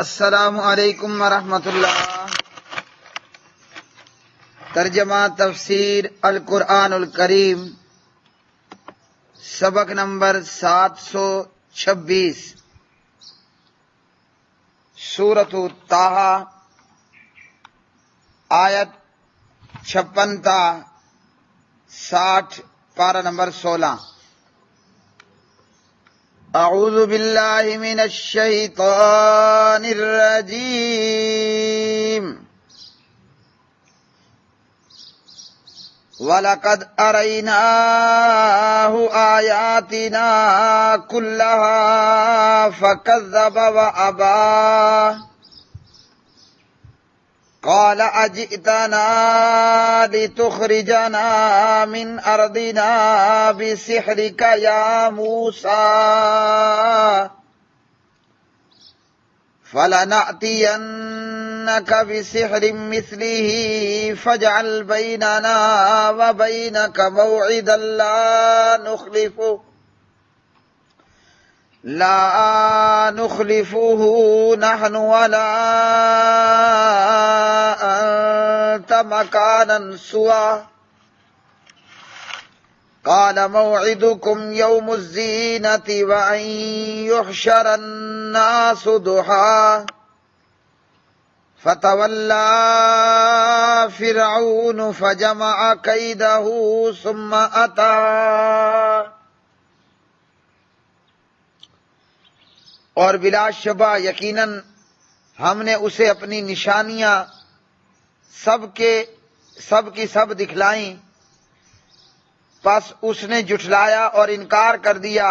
السلام علیکم ورحمۃ اللہ۔ ترجمہ تفسیر القرآن الکریم، سبق نمبر 726، سورۃ طٰہٰ، آیت 56 تا 60، پارہ نمبر 16۔ اعوذ باللہ من الشیطان الرجیم۔ وَلَقَدْ أَرَيْنَاهُ آيَاتِنَا كُلَّهَا فَكَذَّبَ وَأَبَىٰ قَالَ أَجِئْتَنَا لِتُخْرِجَنَا مِنْ أَرْضِنَا بِسِحْرِكَ يَا مُوسَىٰ فَلَنَأْتِيَنَّكَ بِسِحْرٍ مِّثْلِهِ فَاجْعَلْ بَيْنَنَا وَبَيْنَكَ مَوْعِدًا لا نخلفه نحن ولا أنت مكانا سوى قال موعدكم يوم الزينة وأن يحشر الناس ضحى فتولى فرعون فجمع كيده ثم أتى۔ اور بلا شبہ یقیناً ہم نے اسے اپنی نشانیاں سب کی سب دکھلائیں، پس اس نے جھٹلایا اور انکار کر دیا۔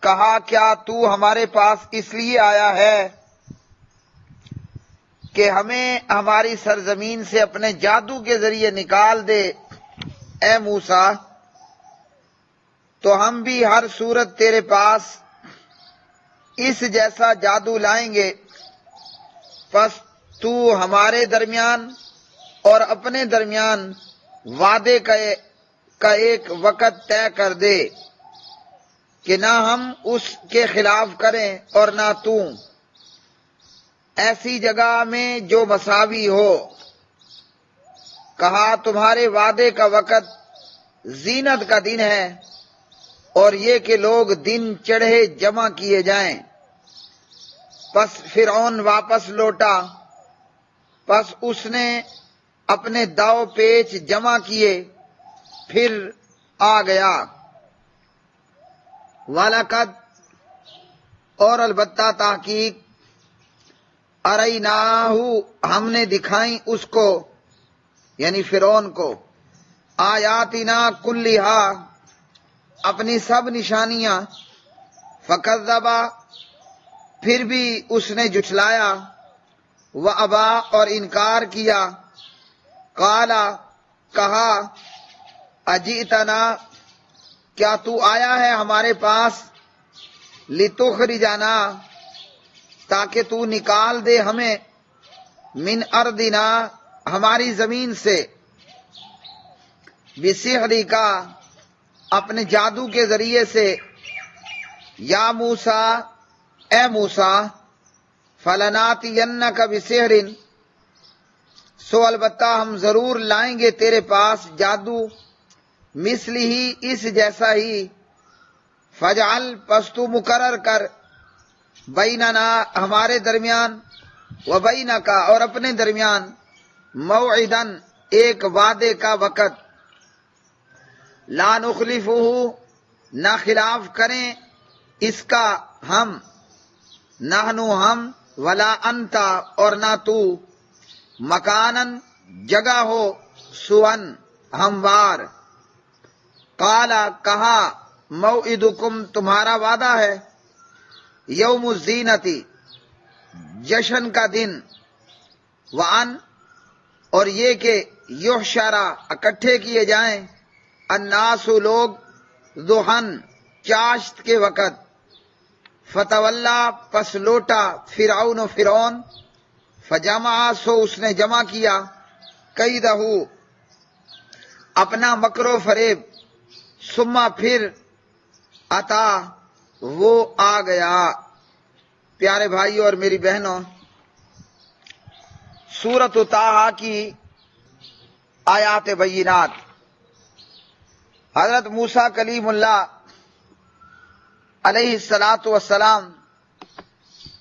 کہا کیا تو ہمارے پاس اس لیے آیا ہے کہ ہمیں ہماری سرزمین سے اپنے جادو کے ذریعے نکال دے؟ اے موسیٰ، تو ہم بھی ہر صورت تیرے پاس اس جیسا جادو لائیں گے، پس تو ہمارے درمیان اور اپنے درمیان وعدے کا ایک وقت طے کر دے کہ نہ ہم اس کے خلاف کریں اور نہ تو، ایسی جگہ میں جو مساوی ہو۔ کہا تمہارے وعدے کا وقت زینت کا دن ہے، اور یہ کہ لوگ دن چڑھے جمع کیے جائیں۔ پس فرعون واپس لوٹا، پس اس نے اپنے داؤ پیچ جمع کیے، پھر آ گیا۔ وَلَقَدْ، اور البتہ تحقیق، أَرَيْنَاهُ، ہم نے دکھائیں اس کو یعنی فرعون کو، آیاتنا کلھا، اپنی سب نشانیاں، فکذب، پھر بھی اس نے جھٹلایا، وابا، اور انکار کیا، قال، کہا، اجئتنا، کیا تو آیا ہے ہمارے پاس، لتخرجنا، تاکہ تو نکال دے ہمیں، من ارضنا، ہماری زمین سے، بسحرک، اپنے جادو کے ذریعے سے، یا موسیٰ، اے موسیٰ، فلناتینک بسحر، سو البتہ ہم ضرور لائیں گے تیرے پاس جادو، مثلہ، اس جیسا ہی، فجعل، پس تو مقرر کر، بیننا، ہمارے درمیان، وبینک، اور اپنے درمیان، موعدن، ایک وعدے کا وقت، لا نخلفہ، نہ خلاف کریں اس کا ہم، نحنو، ہم، ولا انت، اور نہ تو، مکانن، جگہ ہو، سون، ہموار۔ قال، کہا، موعدکم، تمہارا وعدہ ہے، یوم الزینتی، جشن کا دن، وان، اور یہ کہ یحشر، اکٹھے کیے جائیں، الناس، لوگ، ضحن، چاشت کے وقت، فتولی، پس لوٹا، فرعون، فجمع، سو اس نے جمع کیا، کیدہ، اپنا مکر و فریب، ثم، پھر، عطا، وہ آ گیا۔ پیارے بھائی اور میری بہنوں، سورۃ طٰہٰ کی آیات بینات حضرت موسیٰ کلیم اللہ علیہ الصلاۃ والسلام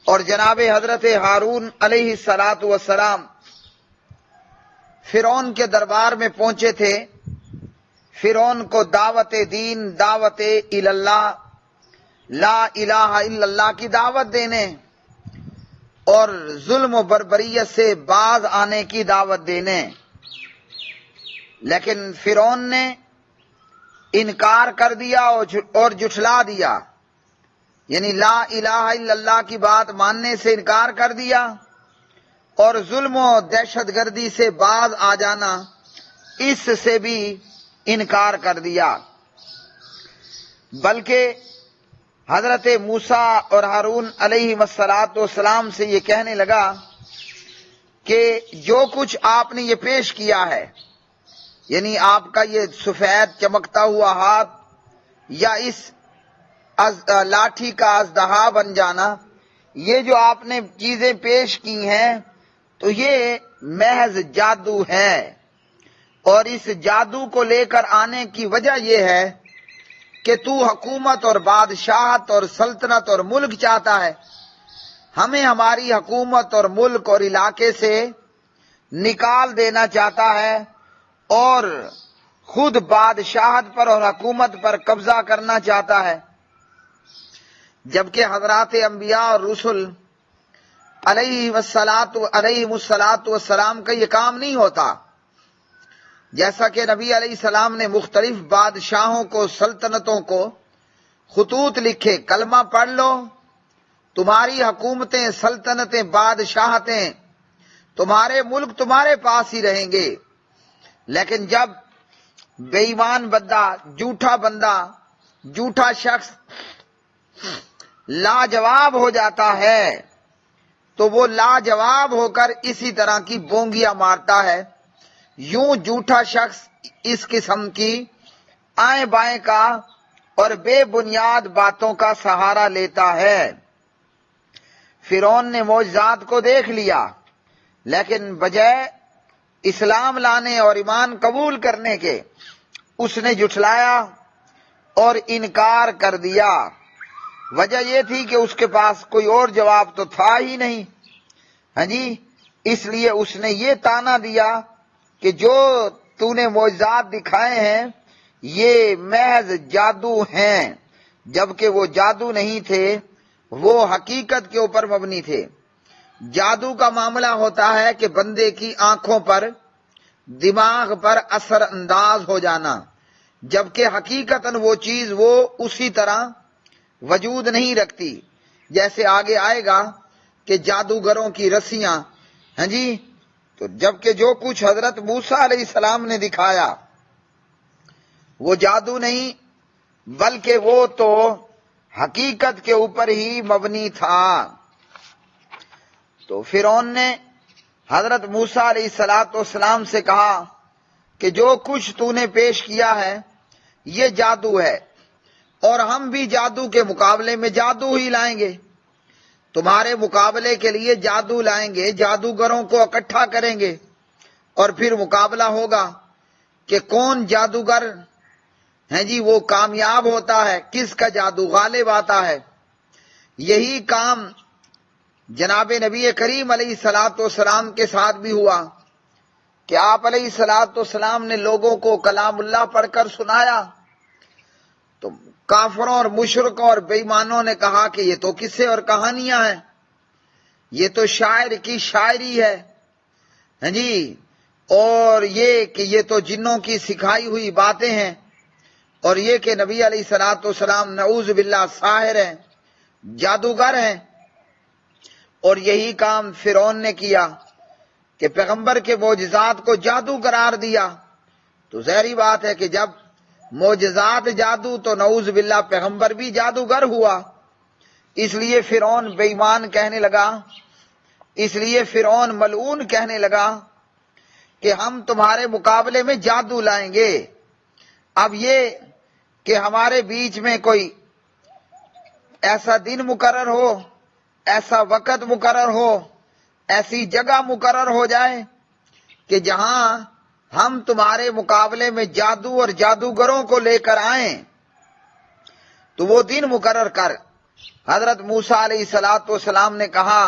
اور جناب حضرت ہارون علیہ الصلاۃ والسلام فرعون کے دربار میں پہنچے تھے۔ فرعون کو دعوت دین، دعوت اللہ، لا الہ الا اللہ کی دعوت دینے اور ظلم و بربریت سے باز آنے کی دعوت دینے، لیکن فرعون نے انکار کر دیا اور جھٹلا دیا، یعنی لا الہ الا اللہ کی بات ماننے سے انکار کر دیا اور ظلم و دہشت گردی سے باز آ جانا، اس سے بھی انکار کر دیا۔ بلکہ حضرت موسیٰ اور ہارون علیہ السلام سے یہ کہنے لگا کہ جو کچھ آپ نے یہ پیش کیا ہے، یعنی آپ کا یہ سفید چمکتا ہوا ہاتھ یا اس لاٹھی کا اژدہا بن جانا، یہ جو آپ نے چیزیں پیش کی ہیں تو یہ محض جادو ہے، اور اس جادو کو لے کر آنے کی وجہ یہ ہے کہ تو حکومت اور بادشاہت اور سلطنت اور ملک چاہتا ہے، ہمیں ہماری حکومت اور ملک اور علاقے سے نکال دینا چاہتا ہے اور خود بادشاہت پر اور حکومت پر قبضہ کرنا چاہتا ہے، جبکہ حضرات انبیاء اور رسل علیہ الصلاۃ والسلام کا یہ کام نہیں ہوتا۔ جیسا کہ نبی علیہ السلام نے مختلف بادشاہوں کو، سلطنتوں کو خطوط لکھے، کلمہ پڑھ لو، تمہاری حکومتیں، سلطنتیں، بادشاہتیں، تمہارے ملک تمہارے پاس ہی رہیں گے، لیکن جب بے ایمان بندہ، جھوٹا شخص لاجواب ہو جاتا ہے تو وہ لاجواب ہو کر اسی طرح کی بونگیاں مارتا ہے۔ یوں جھوٹا شخص اس قسم کی آئیں بائیں کا اور بے بنیاد باتوں کا سہارا لیتا ہے۔ فرعون نے معجزات کو دیکھ لیا، لیکن بجائے اسلام لانے اور ایمان قبول کرنے کے اس نے جھٹلایا اور انکار کر دیا۔ وجہ یہ تھی کہ اس کے پاس کوئی اور جواب تو تھا ہی نہیں، ہاں جی، اس لیے اس نے یہ طعنہ دیا کہ جو تو نے معجزات دکھائے ہیں یہ محض جادو ہیں، جبکہ وہ جادو نہیں تھے، وہ حقیقت کے اوپر مبنی تھے۔ جادو کا معاملہ ہوتا ہے کہ بندے کی آنکھوں پر، دماغ پر اثر انداز ہو جانا، جبکہ حقیقتاً وہ چیز وہ اسی طرح وجود نہیں رکھتی۔ جیسے آگے آئے گا کہ جادوگروں کی رسیاں، ہاں جی، تو جبکہ جو کچھ حضرت موسیٰ علیہ السلام نے دکھایا وہ جادو نہیں، بلکہ وہ تو حقیقت کے اوپر ہی مبنی تھا۔ تو فرعون نے حضرت موسیٰ علیہ السلام سے کہا کہ جو کچھ تو نے پیش کیا ہے یہ جادو ہے، اور ہم بھی جادو کے مقابلے میں جادو ہی لائیں گے، تمہارے مقابلے کے لیے جادو لائیں گے، جادوگروں کو اکٹھا کریں گے، اور پھر مقابلہ ہوگا کہ کون جادوگر ہے جی وہ کامیاب ہوتا ہے، کس کا جادو غالب آتا ہے۔ یہی کام جناب نبی کریم علیہ الصلاۃ والسلام کے ساتھ بھی ہوا کہ آپ علیہ الصلاۃ والسلام نے لوگوں کو کلام اللہ پڑھ کر سنایا تو کافروں اور مشرکوں اور بے ایمانوں نے کہا کہ یہ تو قصے اور کہانیاں ہیں، یہ تو شاعر کی شاعری ہے، ہاں جی، اور یہ کہ یہ تو جنوں کی سکھائی ہوئی باتیں ہیں، اور یہ کہ نبی علیہ الصلاۃ والسلام نعوذ باللہ ساحر ہیں، جادوگر ہیں۔ اور یہی کام فرعون نے کیا کہ پیغمبر کے معجزات کو جادو قرار دیا، تو ظاہری بات ہے کہ جب معجزات جادو تو نعوذ باللہ پیغمبر بھی جادوگر ہوا۔ اس لیے فرعون بے ایمان کہنے لگا، اس لیے فرعون ملعون کہنے لگا کہ ہم تمہارے مقابلے میں جادو لائیں گے۔ اب یہ کہ ہمارے بیچ میں کوئی ایسا دن مقرر ہو ایسا وقت مقرر ہو، ایسی جگہ مقرر ہو جائے کہ جہاں ہم تمہارے مقابلے میں جادو اور جادوگروں کو لے کر آئیں، تو وہ دن مقرر کر۔ حضرت موسیٰ علیہ الصلوۃ والسلام نے کہا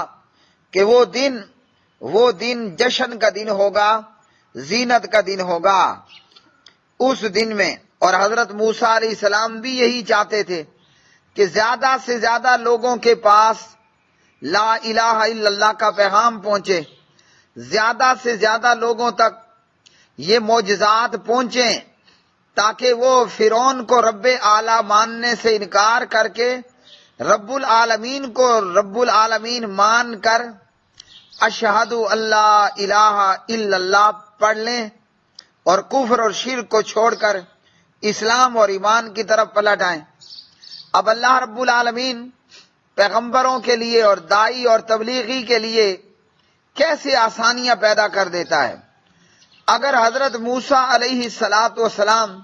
کہ وہ دن جشن کا دن ہوگا، زینت کا دن ہوگا اس دن میں۔ اور حضرت موسیٰ علیہ السلام بھی یہی چاہتے تھے کہ زیادہ سے زیادہ لوگوں کے پاس لا الہ الا اللہ کا پیغام پہنچے، زیادہ سے زیادہ لوگوں تک یہ معجزات پہنچیں، تاکہ وہ فرعون کو رب اعلیٰ ماننے سے انکار کر کے رب العالمین کو رب العالمین مان کر اشہد اللہ الہ الا اللہ پڑھ لیں اور کفر اور شرک کو چھوڑ کر اسلام اور ایمان کی طرف پلٹ آئیں۔ اب اللہ رب العالمین پیغمبروں کے لیے اور دائی اور تبلیغی کے لیے کیسے آسانیاں پیدا کر دیتا ہے۔ اگر حضرت موسیٰ علیہ السلام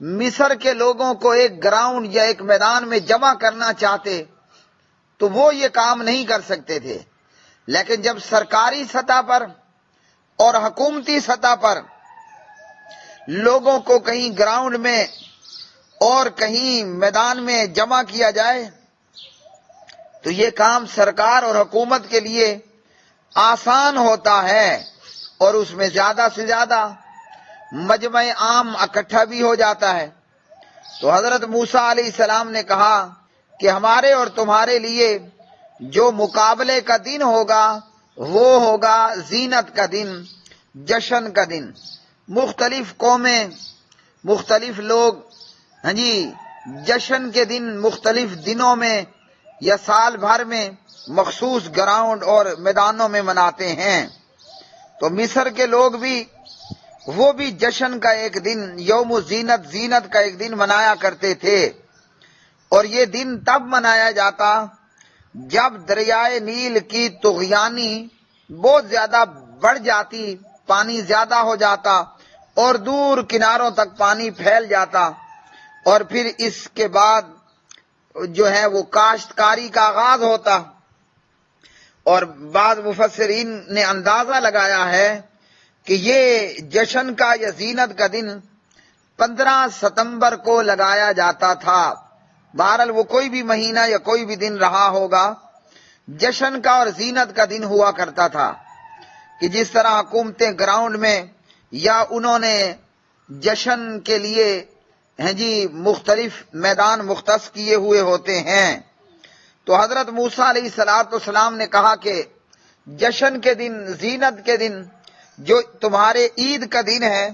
مصر کے لوگوں کو ایک گراؤنڈ یا ایک میدان میں جمع کرنا چاہتے تو وہ یہ کام نہیں کر سکتے تھے، لیکن جب سرکاری سطح پر اور حکومتی سطح پر لوگوں کو کہیں گراؤنڈ میں اور کہیں میدان میں جمع کیا جائے تو یہ کام سرکار اور حکومت کے لیے آسان ہوتا ہے، اور اس میں زیادہ سے زیادہ مجمع عام اکٹھا بھی ہو جاتا ہے۔ تو حضرت موسیٰ علیہ السلام نے کہا کہ ہمارے اور تمہارے لیے جو مقابلے کا دن ہوگا وہ ہوگا زینت کا دن، جشن کا دن۔ مختلف قومیں، مختلف لوگ جشن کے دن مختلف دنوں میں یا سال بھر میں مخصوص گراؤنڈ اور میدانوں میں مناتے ہیں۔ تو مصر کے لوگ بھی وہ بھی جشن کا ایک دن، یوم زینت کا ایک دن منایا کرتے تھے، اور یہ دن تب منایا جاتا جب دریائے نیل کی طغیانی بہت زیادہ بڑھ جاتی، پانی زیادہ ہو جاتا اور دور کناروں تک پانی پھیل جاتا، اور پھر اس کے بعد جو ہے وہ کاشتکاری کا آغاز ہوتا۔ اور بعض مفسرین نے اندازہ لگایا ہے کہ یہ جشن کا یا زینت کا دن 15 ستمبر کو لگایا جاتا تھا۔ بہرحال وہ کوئی بھی مہینہ یا کوئی بھی دن رہا ہوگا، جشن کا اور زینت کا دن ہوا کرتا تھا کہ جس طرح حکومتیں گراؤنڈ میں یا انہوں نے جشن کے لیے مختلف میدان مختص کیے ہوئے ہوتے ہیں۔ تو حضرت موسیٰ علیہ السلام نے کہا کہ جشن کے دن، زینت کے دن، جو تمہارے عید کا دن ہے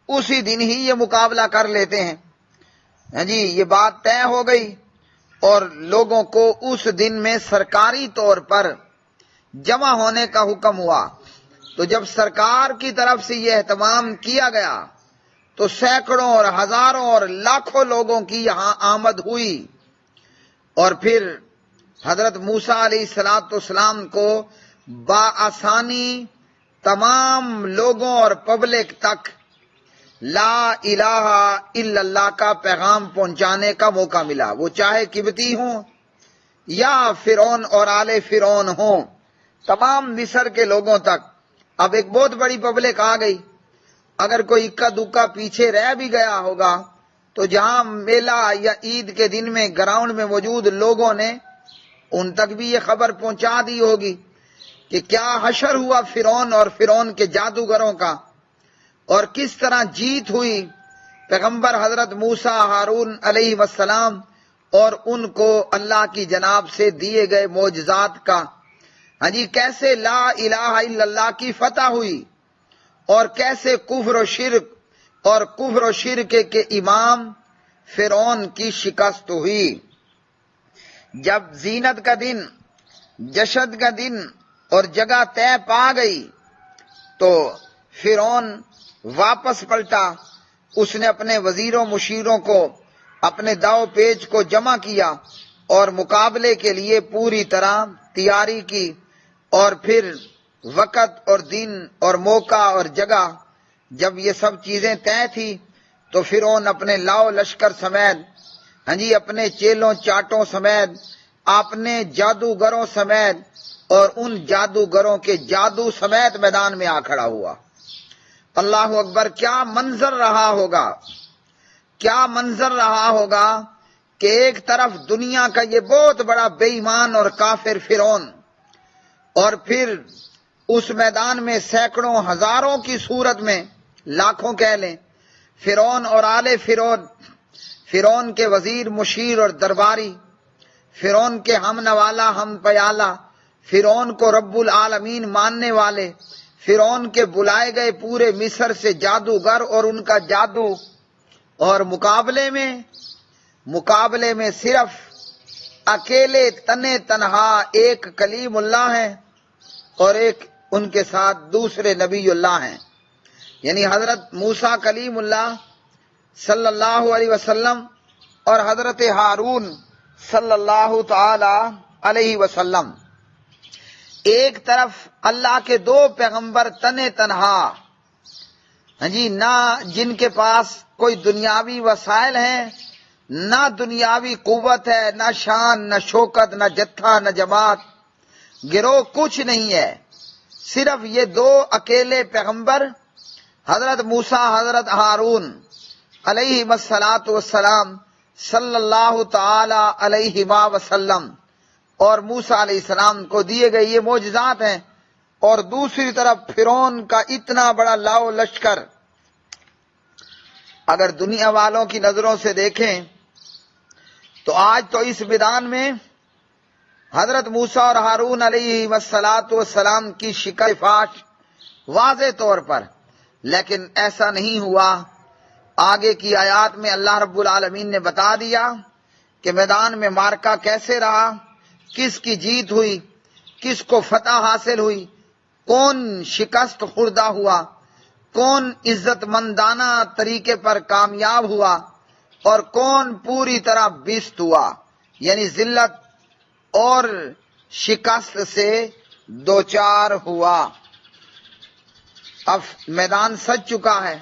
اسی دن ہی یہ مقابلہ کر لیتے ہیں۔ یہ بات طے ہو گئی اور لوگوں کو اس دن میں سرکاری طور پر جمع ہونے کا حکم ہوا۔ تو جب سرکار کی طرف سے یہ اہتمام کیا گیا تو سینکڑوں اور ہزاروں اور لاکھوں لوگوں کی یہاں آمد ہوئی، اور پھر حضرت موسیٰ علیہ السلام کو بآسانی تمام لوگوں اور پبلک تک لا الہ الا اللہ کا پیغام پہنچانے کا موقع ملا، وہ چاہے قبطی ہوں یا فرعون اور آل فرعون ہوں، تمام مصر کے لوگوں تک۔ اب ایک بہت بڑی پبلک آ گئی، اگر کوئی اکا دکا پیچھے رہ بھی گیا ہوگا تو جہاں میلہ یا عید کے دن میں گراؤنڈ میں موجود لوگوں نے ان تک بھی یہ خبر پہنچا دی ہوگی کہ کیا حشر ہوا فرعون اور فرعون کے جادوگروں کا، اور کس طرح جیت ہوئی پیغمبر حضرت موسیٰ ہارون علیہ السلام اور ان کو اللہ کی جناب سے دیے گئے معجزات کا، کیسے لا الہ الا اللہ کی فتح ہوئی، اور کیسے کفر و شرک کے امام فرعون کی شکست ہوئی۔ جب زینت کا دن، جشن کا دن اور جگہ طے پا گئی تو فرعون واپس پلٹا، اس نے اپنے وزیروں مشیروں کو، اپنے داؤ پیچ کو جمع کیا اور مقابلے کے لیے پوری طرح تیاری کی، اور پھر وقت اور دن اور موقع اور جگہ جب یہ سب چیزیں طے تھی تو فرعون اپنے لاؤ لشکر سمیت، اپنے چیلوں چاٹوں سمیت اپنے جادوگروں سمیت اور ان جادوگروں کے جادو سمیت میدان میں آ کھڑا ہوا۔ اللہ اکبر! کیا منظر رہا ہوگا، کیا منظر رہا ہوگا کہ ایک طرف دنیا کا یہ بہت بڑا بے ایمان اور کافر فرعون، اور پھر اس میدان میں سینکڑوں ہزاروں کی صورت میں، لاکھوں کہہ لیں، فرعون اور آل فرعون، فرعون کے وزیر مشیر اور درباری، فرعون کے ہم نوالا ہم پیالہ، فرعون کو رب العالمین ماننے والے، فرعون کے بلائے گئے پورے مصر سے جادوگر اور ان کا جادو، اور مقابلے میں صرف اکیلے تنے تنہا ایک کلیم اللہ ہے اور ایک ان کے ساتھ دوسرے نبی اللہ ہیں، یعنی حضرت موسیٰ کلیم اللہ صلی اللہ علیہ وسلم اور حضرت ہارون صلی اللہ تعالی علیہ وسلم۔ ایک طرف اللہ کے دو پیغمبر تنے تنہا، نہ جن کے پاس کوئی دنیاوی وسائل ہیں، نہ دنیاوی قوت ہے، نہ شان، نہ شوکت، نہ جتھا، نہ جماعت، گروہ، کچھ نہیں ہے، صرف یہ دو اکیلے پیغمبر حضرت موسیٰ حضرت ہارون علیہ الصلاۃ والسلام صلی اللہ تعالی علیہ وسلم، اور موسیٰ علیہ السلام کو دیے گئے یہ معجزات ہیں، اور دوسری طرف فرعون کا اتنا بڑا لاؤ لشکر۔ اگر دنیا والوں کی نظروں سے دیکھیں تو آج تو اس میدان میں حضرت موسیٰ اور ہارون علیہ السلام کی شکل فاش واضح طور پر، لیکن ایسا نہیں ہوا۔ آگے کی آیات میں اللہ رب العالمین نے بتا دیا کہ میدان میں مارکا کیسے رہا، کس کی جیت ہوئی، کس کو فتح حاصل ہوئی، کون شکست خوردہ ہوا، کون عزت مندانہ طریقے پر کامیاب ہوا، اور کون پوری طرح بیست ہوا، یعنی ذلت اور شکست سے دوچار ہوا۔ اب میدان سج چکا ہے،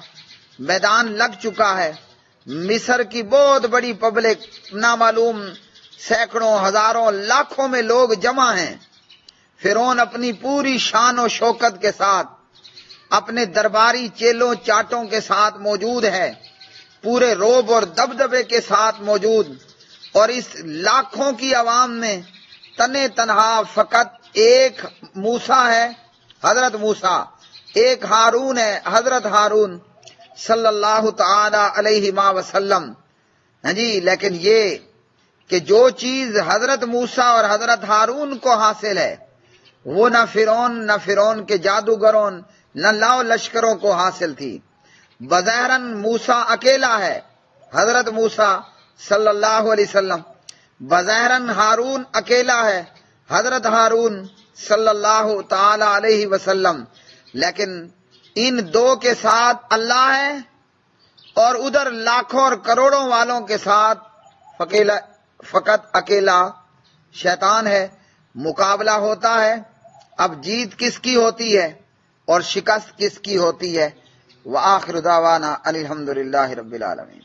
میدان لگ چکا ہے، مصر کی بہت بڑی پبلک، نامعلوم سینکڑوں ہزاروں لاکھوں میں لوگ جمع ہیں۔ فرعون اپنی پوری شان و شوکت کے ساتھ، اپنے درباری چیلوں چاٹوں کے ساتھ موجود ہے، پورے روب اور دبدبے کے ساتھ موجود، اور اس لاکھوں کی عوام میں تنے تنہا فقط ایک موسیٰ ہے، حضرت موسیٰ، ایک ہارون ہے، حضرت ہارون صلی اللہ تعالی علیہ وسلم۔ لیکن یہ کہ جو چیز حضرت موسیٰ اور حضرت ہارون کو حاصل ہے وہ نہ فرعون کے جادوگروں، نہ لاؤ لشکروں کو حاصل تھی۔ بظاہراً موسیٰ اکیلا ہے، حضرت موسیٰ صلی اللہ علیہ وسلم، بظاہراً ہارون اکیلا ہے، حضرت ہارون صلی اللہ تعالی علیہ وسلم، لیکن ان دو کے ساتھ اللہ ہے، اور ادھر لاکھوں اور کروڑوں والوں کے ساتھ فقط اکیلا شیطان ہے۔ مقابلہ ہوتا ہے، اب جیت کس کی ہوتی ہے اور شکست کس کی ہوتی ہے۔ وآخر دعوانا الحمدللہ رب العالمین۔